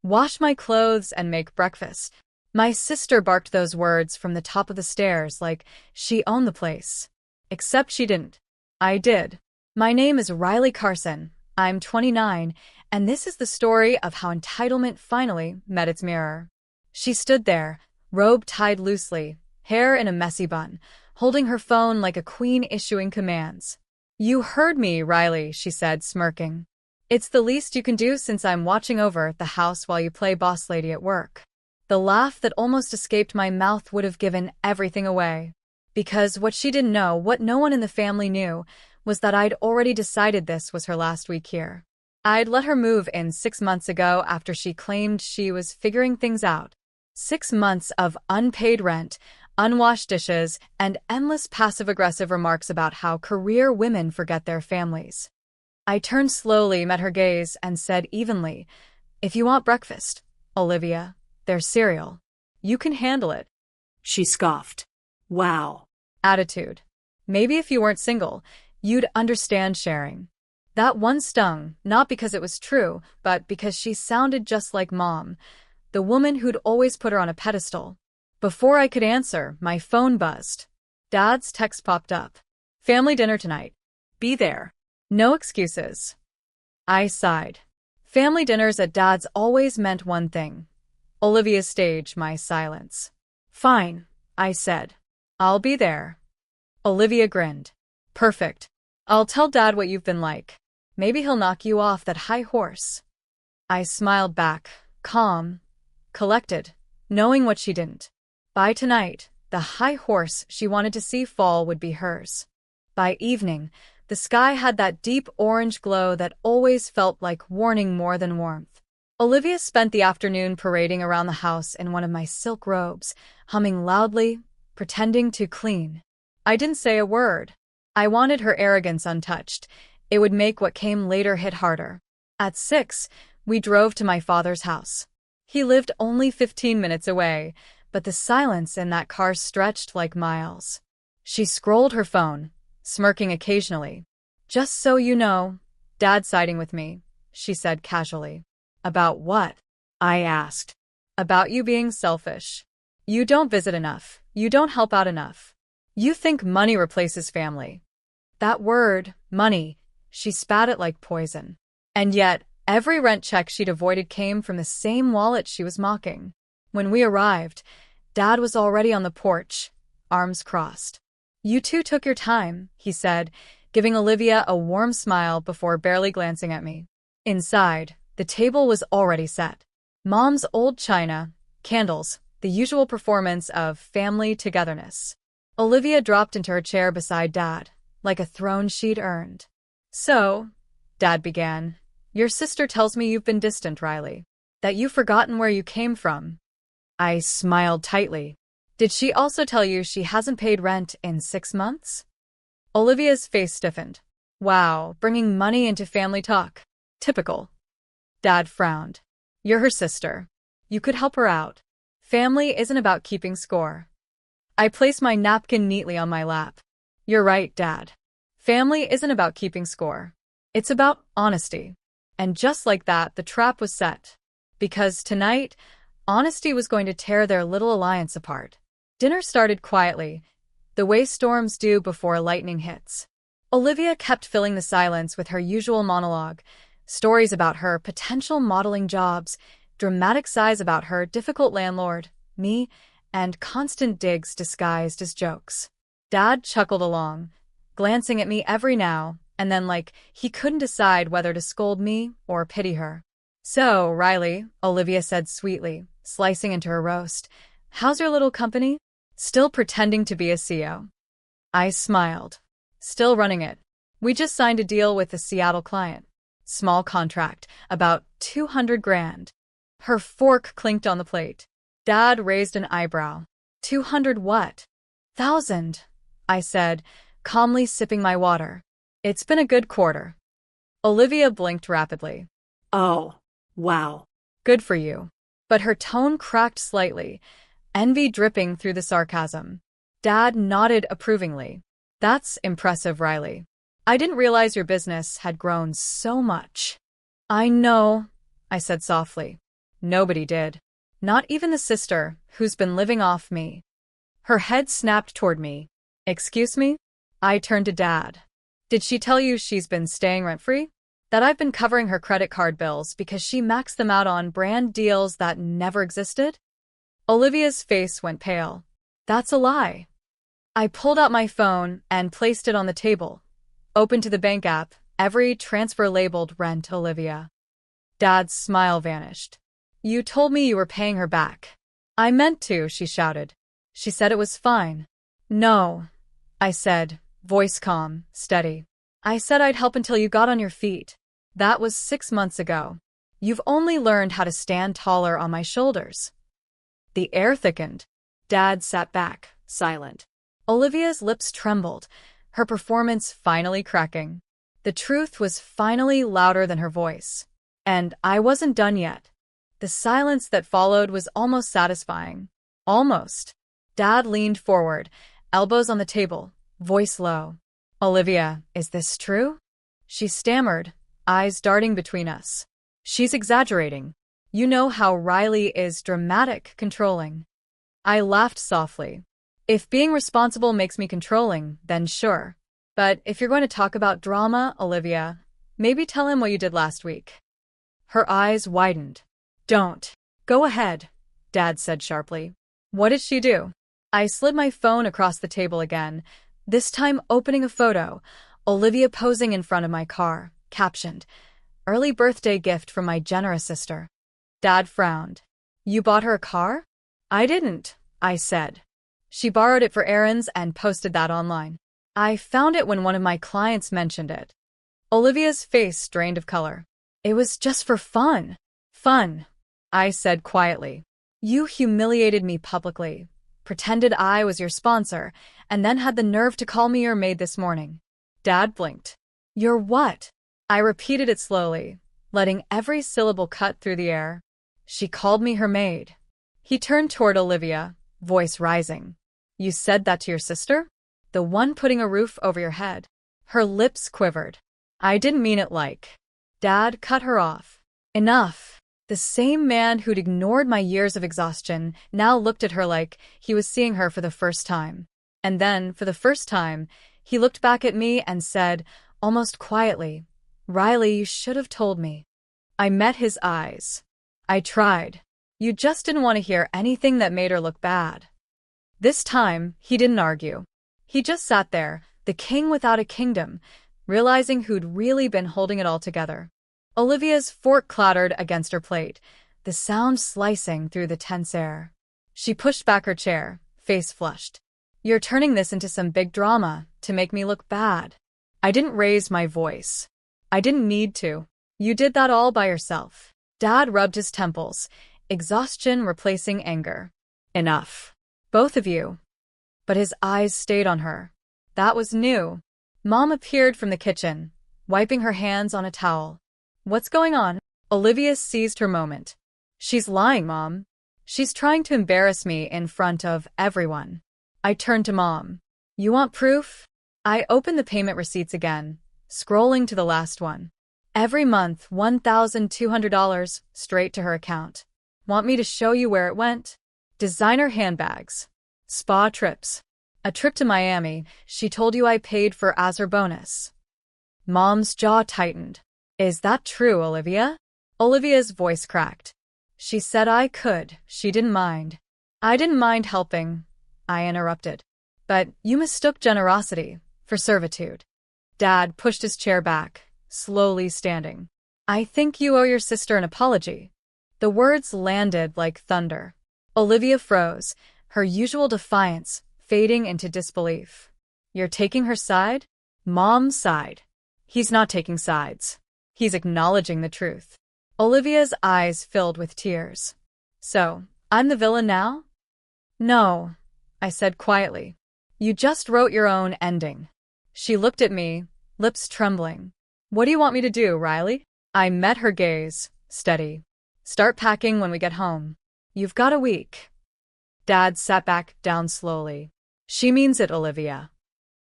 Wash my clothes and make breakfast. My sister barked those words from the top of the stairs like she owned the place. Except she didn't. I did. My name is Riley Carson. I'm 29, and this is the story of how entitlement finally met its mirror. She stood there, robe tied loosely, hair in a messy bun, holding her phone like a queen issuing commands. "You heard me, Riley," she said, smirking. "It's the least you can do since I'm watching over the house while you play boss lady at work." The laugh that almost escaped my mouth would have given everything away. Because what she didn't know, what no one in the family knew, was that I'd already decided this was her last week here. I'd let her move in 6 months ago after she claimed she was figuring things out. 6 months of unpaid rent, unwashed dishes, and endless passive-aggressive remarks about how career women forget their families. I turned slowly, met her gaze, and said evenly, "If you want breakfast, Olivia, there's cereal. You can handle it." She scoffed. Wow. Attitude. Maybe if you weren't single, you'd understand sharing. That one stung, not because it was true, but because she sounded just like Mom, the woman who'd always put her on a pedestal. Before I could answer, my phone buzzed. Dad's text popped up. "Family dinner tonight. Be there. No excuses." I sighed. Family dinners at Dad's always meant one thing. Olivia staged my silence. "Fine," I said. "I'll be there." Olivia grinned. "Perfect. I'll tell Dad what you've been like. Maybe he'll knock you off that high horse." I smiled back, calm, collected, knowing what she didn't. By tonight, the high horse she wanted to see fall would be hers. By evening, the sky had that deep orange glow that always felt like warning more than warmth. Olivia spent the afternoon parading around the house in one of my silk robes, humming loudly, pretending to clean. I didn't say a word. I wanted her arrogance untouched. It would make what came later hit harder. At 6, we drove to my father's house. He lived only 15 minutes away, but the silence in that car stretched like miles. She scrolled her phone, smirking occasionally. "Just so you know, Dad's siding with me," she said casually. "About what?" I asked. "About you being selfish. You don't visit enough. You don't help out enough. You think money replaces family." That word, money, she spat it like poison. And yet, every rent check she'd avoided came from the same wallet she was mocking. When we arrived, Dad was already on the porch, arms crossed. "You two took your time," he said, giving Olivia a warm smile before barely glancing at me. Inside, the table was already set. Mom's old china, candles, the usual performance of family togetherness. Olivia dropped into her chair beside Dad, like a throne she'd earned. "So," Dad began, "your sister tells me you've been distant, Riley. That you've forgotten where you came from." I smiled tightly. "Did she also tell you she hasn't paid rent in 6 months?" Olivia's face stiffened. "Wow, bringing money into family talk. Typical." Dad frowned. "You're her sister. You could help her out. Family isn't about keeping score." I placed my napkin neatly on my lap. "You're right, Dad. Family isn't about keeping score. It's about honesty." And just like that, the trap was set. Because tonight, honesty was going to tear their little alliance apart. Dinner started quietly, the way storms do before lightning hits. Olivia kept filling the silence with her usual monologue, stories about her potential modeling jobs, dramatic sighs about her difficult landlord, me, and constant digs disguised as jokes. Dad chuckled along, glancing at me every now and then like he couldn't decide whether to scold me or pity her. "So, Riley," Olivia said sweetly, slicing into her roast, "how's your little company? Still pretending to be a CEO?" I smiled. "Still running it. We just signed a deal with a Seattle client. Small contract, about 200 grand. Her fork clinked on the plate. Dad raised an eyebrow. 200 what? Thousand, I said, calmly sipping my water. It's been a good quarter. Olivia blinked rapidly. Oh, wow. Good for you. But her tone cracked slightly, envy dripping through the sarcasm. Dad nodded approvingly. That's impressive, Riley. I didn't realize your business had grown so much. I know, I said softly. Nobody did. Not even the sister, who's been living off me. Her head snapped toward me. Excuse me? I turned to Dad. Did she tell you she's been staying rent-free? That I've been covering her credit card bills because she maxed them out on brand deals that never existed? Olivia's face went pale. That's a lie. I pulled out my phone and placed it on the table. Open to the bank app, every transfer labeled Rent Olivia. Dad's smile vanished. You told me you were paying her back. I meant to, she shouted. She said it was fine. No, I said, voice calm, steady. I said I'd help until you got on your feet. That was 6 months ago. You've only learned how to stand taller on my shoulders. The air thickened. Dad sat back, silent. Olivia's lips trembled, her performance finally cracking. The truth was finally louder than her voice. And I wasn't done yet. The silence that followed was almost satisfying. Almost. Dad leaned forward, elbows on the table, voice low. Olivia, is this true? She stammered, eyes darting between us. She's exaggerating. You know how Riley is dramatic, controlling. I laughed softly. If being responsible makes me controlling, then sure. But if you're going to talk about drama, Olivia, maybe tell him what you did last week. Her eyes widened. Don't. Go ahead, Dad said sharply. What did she do? I slid my phone across the table again, this time opening a photo, Olivia posing in front of my car, captioned, "Early birthday gift from my generous sister." Dad frowned. You bought her a car? I didn't, I said. She borrowed it for errands and posted that online. I found it when one of my clients mentioned it. Olivia's face drained of color. It was just for fun. Fun, I said quietly. You humiliated me publicly, pretended I was your sponsor, and then had the nerve to call me your maid this morning. Dad blinked. Your what? I repeated it slowly, letting every syllable cut through the air. She called me her maid. He turned toward Olivia, voice rising. You said that to your sister? The one putting a roof over your head. Her lips quivered. I didn't mean it like. Dad cut her off. Enough. The same man who'd ignored my years of exhaustion now looked at her like he was seeing her for the first time. And then, for the first time, he looked back at me and said, almost quietly, Riley, you should have told me. I met his eyes. I tried. You just didn't want to hear anything that made her look bad. This time, he didn't argue. He just sat there, the king without a kingdom, realizing who'd really been holding it all together. Olivia's fork clattered against her plate, the sound slicing through the tense air. She pushed back her chair, face flushed. You're turning this into some big drama to make me look bad. I didn't raise my voice. I didn't need to. You did that all by yourself. Dad rubbed his temples, exhaustion replacing anger. Enough. Both of you. But his eyes stayed on her. That was new. Mom appeared from the kitchen, wiping her hands on a towel. What's going on? Olivia seized her moment. She's lying, Mom. She's trying to embarrass me in front of everyone. I turned to Mom. You want proof? I opened the payment receipts again, scrolling to the last one. Every month, $1,200 straight to her account. Want me to show you where it went? Designer handbags. Spa trips. A trip to Miami she told you I paid for as her bonus. Mom's jaw tightened. Is that true, Olivia? Olivia's voice cracked. She said I could. She didn't mind. I didn't mind helping, I interrupted. But you mistook generosity for servitude. Dad pushed his chair back, slowly standing. I think you owe your sister an apology. The words landed like thunder. Olivia froze, her usual defiance fading into disbelief. You're taking her side? Mom's side. He's not taking sides. He's acknowledging the truth. Olivia's eyes filled with tears. So, I'm the villain now? No, I said quietly. You just wrote your own ending. She looked at me, lips trembling. What do you want me to do, Riley? I met her gaze, steady. Start packing when we get home. You've got a week. Dad sat back down slowly. She means it, Olivia.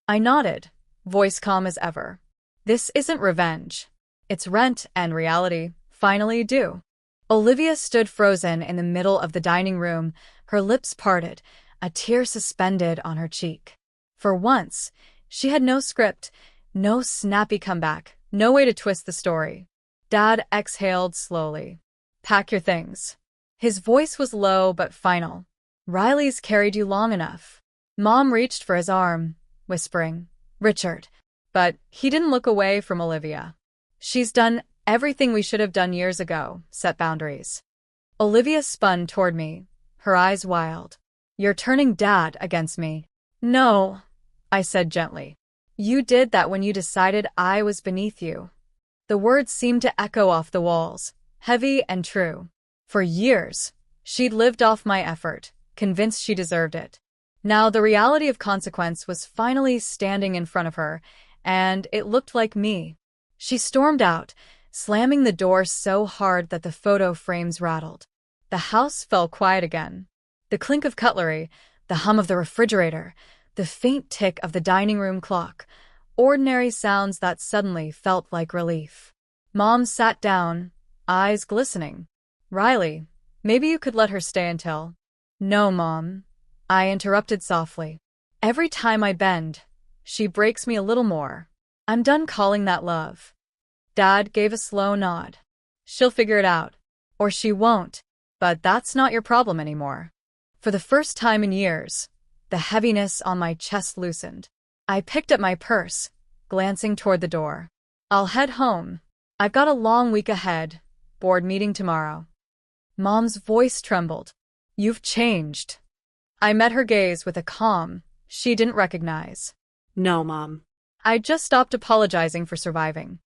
I nodded, voice calm as ever. This isn't revenge. It's rent and reality finally due. Olivia stood frozen in the middle of the dining room, her lips parted, a tear suspended on her cheek. For once, she had no script, no snappy comeback, no way to twist the story. Dad exhaled slowly. "Pack your things." His voice was low but final. "Riley's carried you long enough." Mom reached for his arm, whispering, "Richard." But he didn't look away from Olivia. "She's done everything we should have done years ago, set boundaries." Olivia spun toward me, her eyes wild. "You're turning Dad against me." "No," I said gently. "You did that when you decided I was beneath you." The words seemed to echo off the walls, heavy and true. For years, she'd lived off my effort, convinced she deserved it. Now the reality of consequence was finally standing in front of her, and it looked like me. She stormed out, slamming the door so hard that the photo frames rattled. The house fell quiet again. The clink of cutlery, the hum of the refrigerator, the faint tick of the dining room clock, ordinary sounds that suddenly felt like relief. Mom sat down, eyes glistening. "Riley, maybe you could let her stay until—" "No, Mom," I interrupted softly. "Every time I bend, she breaks me a little more. I'm done calling that love." Dad gave a slow nod. "She'll figure it out. Or she won't. But that's not your problem anymore." For the first time in years, the heaviness on my chest loosened. I picked up my purse, glancing toward the door. "I'll head home. I've got a long week ahead. Board meeting tomorrow." Mom's voice trembled. "You've changed." I met her gaze with a calm she didn't recognize. No, Mom. I'd just stopped apologizing for surviving.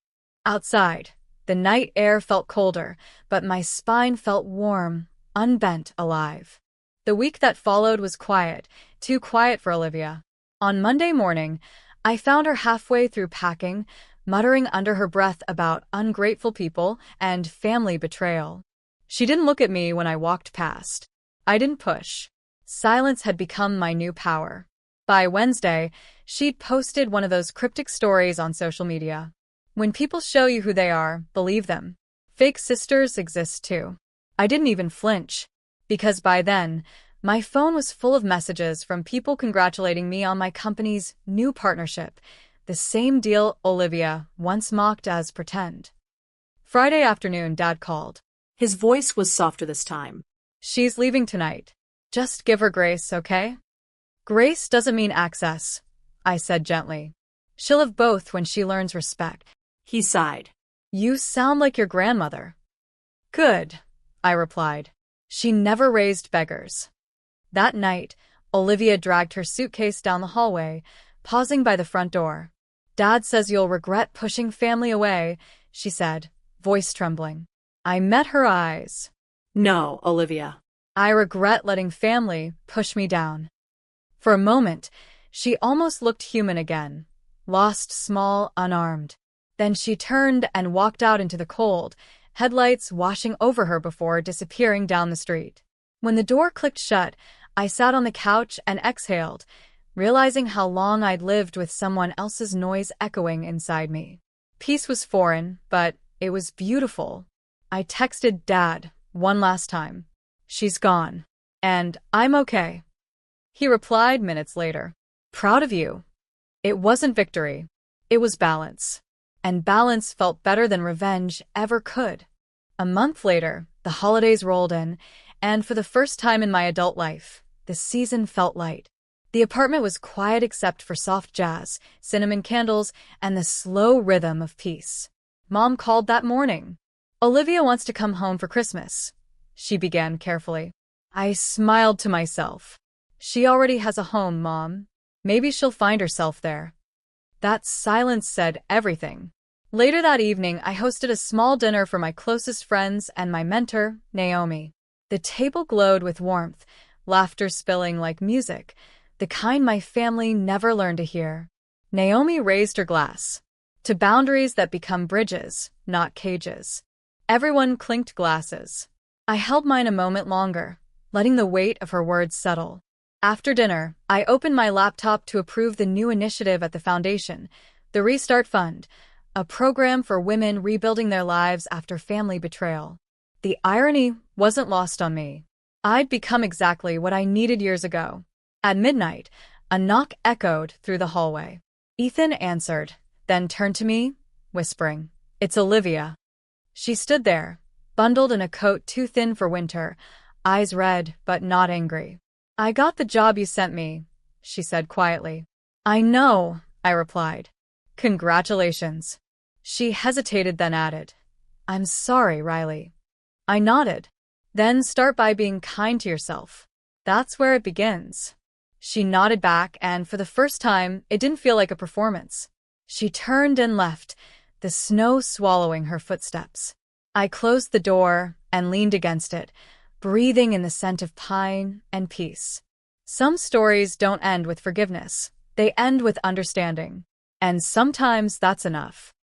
Outside, the night air felt colder, but my spine felt warm, unbent, alive. The week that followed was quiet, too quiet for Olivia. On Monday morning, I found her halfway through packing, muttering under her breath about ungrateful people and family betrayal. She didn't look at me when I walked past. I didn't push. Silence had become my new power. By Wednesday, she'd posted one of those cryptic stories on social media. When people show you who they are, believe them. Fake sisters exist too. I didn't even flinch, because by then, my phone was full of messages from people congratulating me on my company's new partnership, the same deal Olivia once mocked as pretend. Friday afternoon, Dad called. His voice was softer this time. "She's leaving tonight. Just give her grace, okay?" "Grace doesn't mean access," I said gently. "She'll have both when she learns respect." He sighed. "You sound like your grandmother." "Good," I replied. "She never raised beggars." That night, Olivia dragged her suitcase down the hallway, pausing by the front door. "Dad says you'll regret pushing family away," she said, voice trembling. I met her eyes. "No, Olivia." "I regret letting family push me down." For a moment, she almost looked human again, lost, small, unarmed. Then she turned and walked out into the cold, headlights washing over her before disappearing down the street. When the door clicked shut, I sat on the couch and exhaled, realizing how long I'd lived with someone else's noise echoing inside me. Peace was foreign, but it was beautiful. I texted Dad one last time. "She's gone. And I'm okay." He replied minutes later. "Proud of you." It wasn't victory. It was balance. And balance felt better than revenge ever could. A month later, the holidays rolled in, and for the first time in my adult life, the season felt light. The apartment was quiet except for soft jazz, cinnamon candles, and the slow rhythm of peace. Mom called that morning. "Olivia wants to come home for Christmas," she began carefully. I smiled to myself. "She already has a home, Mom. Maybe she'll find herself there." That silence said everything. Later that evening, I hosted a small dinner for my closest friends and my mentor, Naomi. The table glowed with warmth, laughter spilling like music, the kind my family never learned to hear. Naomi raised her glass. To boundaries that become bridges, not cages. Everyone clinked glasses. I held mine a moment longer, letting the weight of her words settle. After dinner, I opened my laptop to approve the new initiative at the foundation, the Restart Fund, a program for women rebuilding their lives after family betrayal. The irony wasn't lost on me. I'd become exactly what I needed years ago. At midnight, a knock echoed through the hallway. Ethan answered, then turned to me, whispering, "It's Olivia." She stood there, bundled in a coat too thin for winter, eyes red but not angry. "I got the job you sent me," she said quietly. "I know," I replied. "Congratulations." She hesitated, then added, "I'm sorry, Riley." I nodded. "Then start by being kind to yourself. That's where it begins." She nodded back, and for the first time, it didn't feel like a performance. She turned and left, the snow swallowing her footsteps. I closed the door and leaned against it, breathing in the scent of pine and peace. Some stories don't end with forgiveness. They end with understanding. And sometimes that's enough.